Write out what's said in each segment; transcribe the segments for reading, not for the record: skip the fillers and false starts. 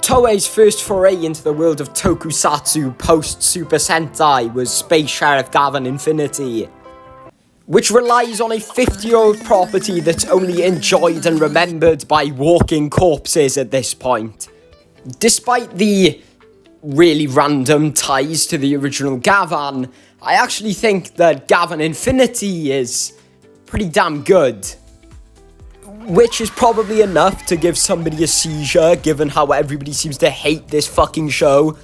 Toei's first foray into the world of tokusatsu post-Super Sentai was Space Sheriff Gavan Infinity, which relies on a 50-year-old property that's only enjoyed and remembered by walking corpses at this point. Despite the really random ties to the original Gavan, I actually think that Gavan Infinity is pretty damn good. Which is probably enough to give somebody a seizure, given how everybody seems to hate this fucking show.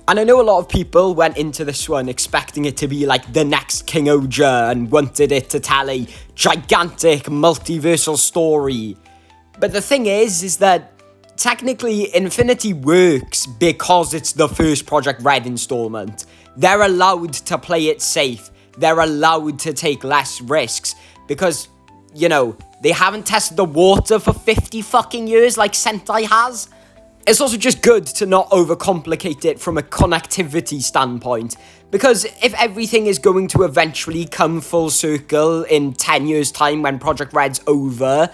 And I know a lot of people went into this one expecting it to be like the next King Oja and wanted it to tell a gigantic multiversal story. But the thing is that technically Infinity works because it's the first Project Red installment. They're allowed to play it safe. They're allowed to take less risks because, you know, they haven't tested the water for 50 fucking years like Sentai has. It's also just good to not overcomplicate it from a connectivity standpoint, because if everything is going to eventually come full circle in 10 years' time when Project Red's over,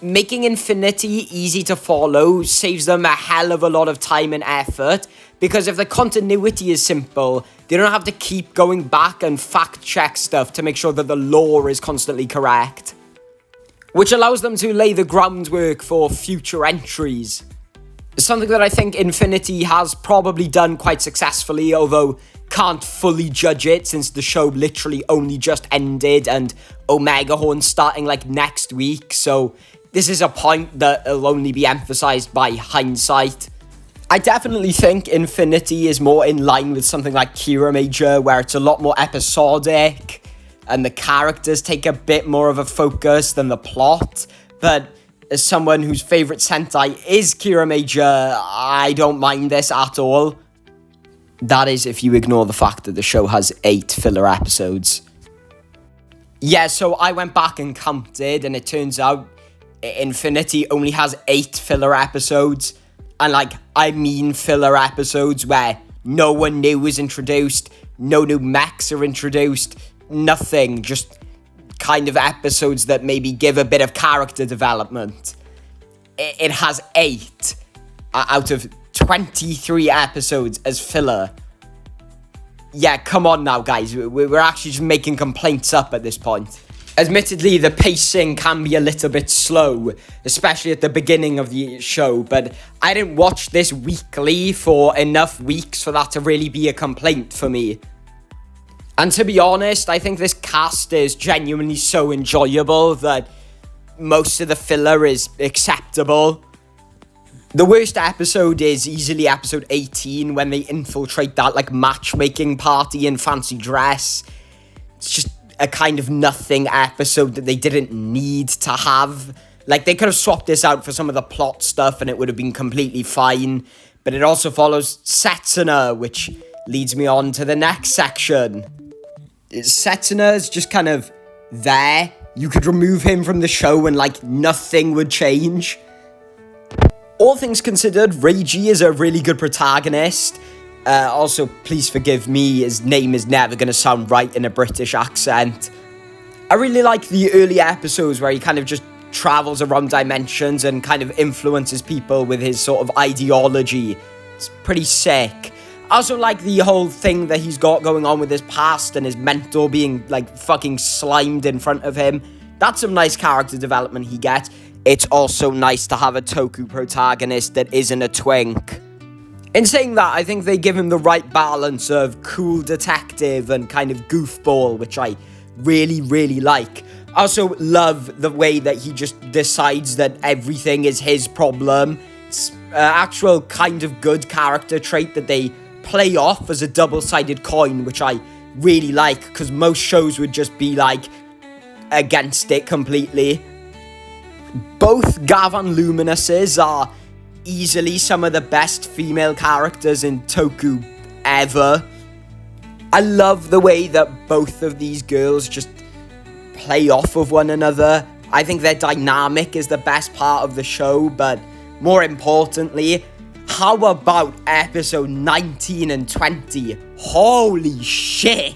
making Infinity easy to follow saves them a hell of a lot of time and effort, because if the continuity is simple, they don't have to keep going back and fact-check stuff to make sure that the lore is constantly correct, which allows them to lay the groundwork for future entries. Something that I think Infinity has probably done quite successfully, although can't fully judge it since the show literally only just ended and Omega Horn's starting like next week, so this is a point that will only be emphasized by hindsight. I definitely think Infinity is more in line with something like Kira Major, where it's a lot more episodic and the characters take a bit more of a focus than the plot, but as someone whose favourite Sentai is Kira Major, I don't mind this at all. That is if you ignore the fact that the show has 8 filler episodes. Yeah, so I went back and counted, and it turns out Infinity only has 8 filler episodes. And I mean filler episodes where no one new is introduced, no new mechs are introduced, nothing, just kind of episodes that maybe give a bit of character development. It has 8 out of 23 episodes as filler. Yeah, come on now, guys. We're actually just making complaints up at this point. Admittedly, the pacing can be a little bit slow, especially at the beginning of the show, but I didn't watch this weekly for enough weeks for that to really be a complaint for me. And to be honest, I think this cast is genuinely so enjoyable that most of the filler is acceptable. The worst episode is easily episode 18 when they infiltrate that matchmaking party in fancy dress. It's just a kind of nothing episode that they didn't need to have. They could have swapped this out for some of the plot stuff and it would have been completely fine. But it also follows Setsuna, which leads me on to the next section. Setsuna is just kind of there. You could remove him from the show and nothing would change. All things considered, Reiji is a really good protagonist. Also, please forgive me, his name is never going to sound right in a British accent. I really like the early episodes where he kind of just travels around dimensions and kind of influences people with his sort of ideology. It's pretty sick. I also like the whole thing that he's got going on with his past and his mentor being fucking slimed in front of him. That's some nice character development he gets. It's also nice to have a Toku protagonist that isn't a twink. In saying that, I think they give him the right balance of cool detective and kind of goofball, which I really, really like. I also love the way that he just decides that everything is his problem. It's an actual kind of good character trait that they play off as a double-sided coin, which I really like, because most shows would just be against it completely. Both Gavan Luminuses are easily some of the best female characters in Toku ever. I love the way that both of these girls just play off of one another. I think their dynamic is the best part of the show, but more importantly, how about episode 19 and 20? Holy shit!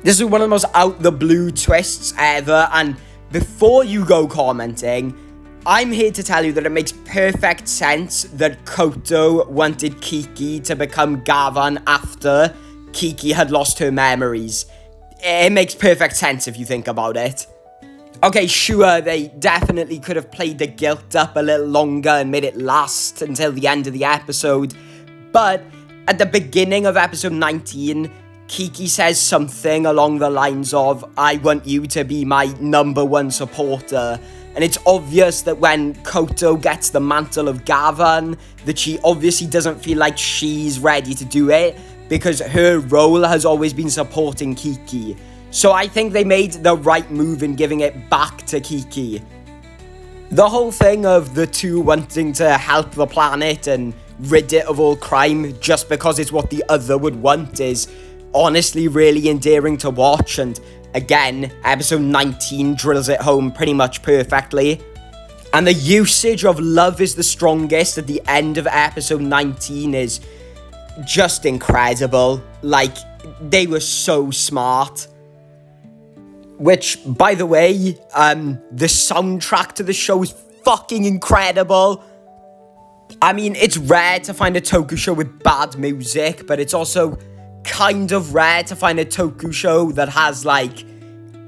This is one of the most out-the-blue twists ever, and before you go commenting, I'm here to tell you that it makes perfect sense that Koto wanted Kiki to become Gavan after Kiki had lost her memories. It makes perfect sense if you think about it. Okay, sure, they definitely could have played the guilt up a little longer and made it last until the end of the episode, but at the beginning of episode 19, Kiki says something along the lines of, "I want you to be my #1 supporter," and it's obvious that when Koto gets the mantle of Gavan, that she obviously doesn't feel like she's ready to do it, because her role has always been supporting Kiki. So I think they made the right move in giving it back to Kiki. The whole thing of the two wanting to help the planet and rid it of all crime just because it's what the other would want is honestly really endearing to watch, and again, episode 19 drills it home pretty much perfectly. And the usage of "love is the strongest" at the end of episode 19 is just incredible. Like, they were so smart. Which, by the way, the soundtrack to the show is fucking incredible. I mean, it's rare to find a Toku show with bad music, but it's also kind of rare to find a Toku show that has, like,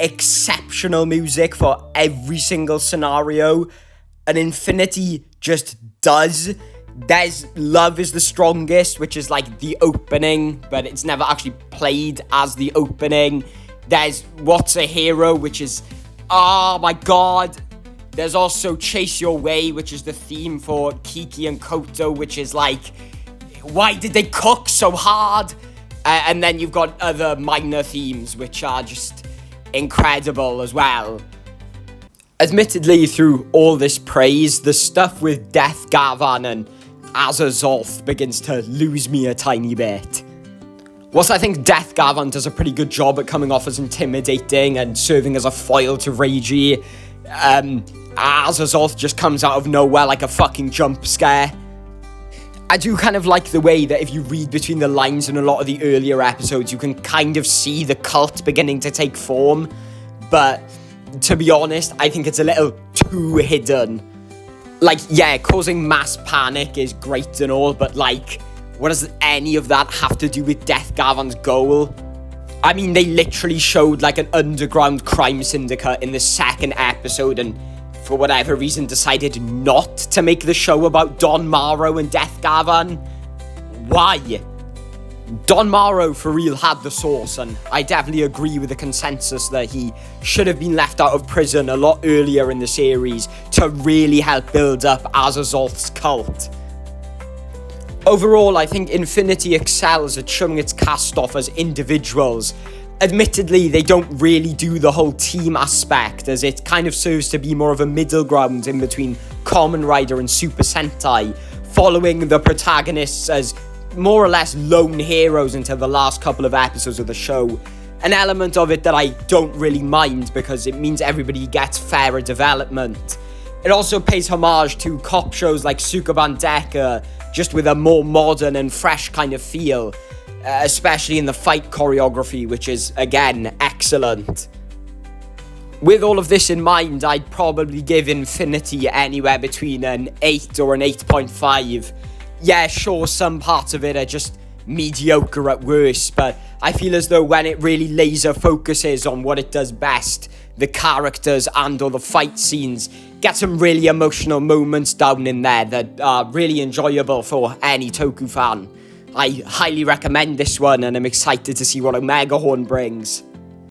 exceptional music for every single scenario. And Infinity just does. There's "Love is the Strongest," which is, like, the opening, but it's never actually played as the opening. There's "What's a Hero," which is, oh my god. There's also "Chase Your Way," which is the theme for Kiki and Koto, which is like, why did they cook so hard? And then you've got other minor themes, which are just incredible as well. Admittedly, through all this praise, the stuff with Death Gavan and Azazolf begins to lose me a tiny bit. Whilst I think Death Gavan does a pretty good job at coming off as intimidating and serving as a foil to Reiji, Azazolf just comes out of nowhere like a fucking jump scare. I do kind of like the way that if you read between the lines in a lot of the earlier episodes, you can kind of see the cult beginning to take form, but to be honest, I think it's a little too hidden. Like, yeah, causing mass panic is great and all, but like, what does any of that have to do with Death Gavan's goal? I mean, they literally showed like an underground crime syndicate in the second episode and for whatever reason decided not to make the show about Don Morrow and Death Gavan. Why? Don Morrow for real had the sauce, and I definitely agree with the consensus that he should have been left out of prison a lot earlier in the series to really help build up Azazolf's cult. Overall, I think Infinity excels at showing its cast off as individuals. Admittedly, they don't really do the whole team aspect, as it kind of serves to be more of a middle ground in between Kamen Rider and Super Sentai, following the protagonists as more or less lone heroes until the last couple of episodes of the show. An element of it that I don't really mind because it means everybody gets fairer development. It also pays homage to cop shows like Sukaban Deka, just with a more modern and fresh kind of feel, especially in the fight choreography, which is, again, excellent. With all of this in mind, I'd probably give Infinity anywhere between an 8 or an 8.5. Yeah, sure, some parts of it are just mediocre at worst, but I feel as though when it really laser focuses on what it does best, the characters and or the fight scenes, get some really emotional moments down in there that are really enjoyable for any Toku fan. I highly recommend this one, and I'm excited to see what Omega Horn brings.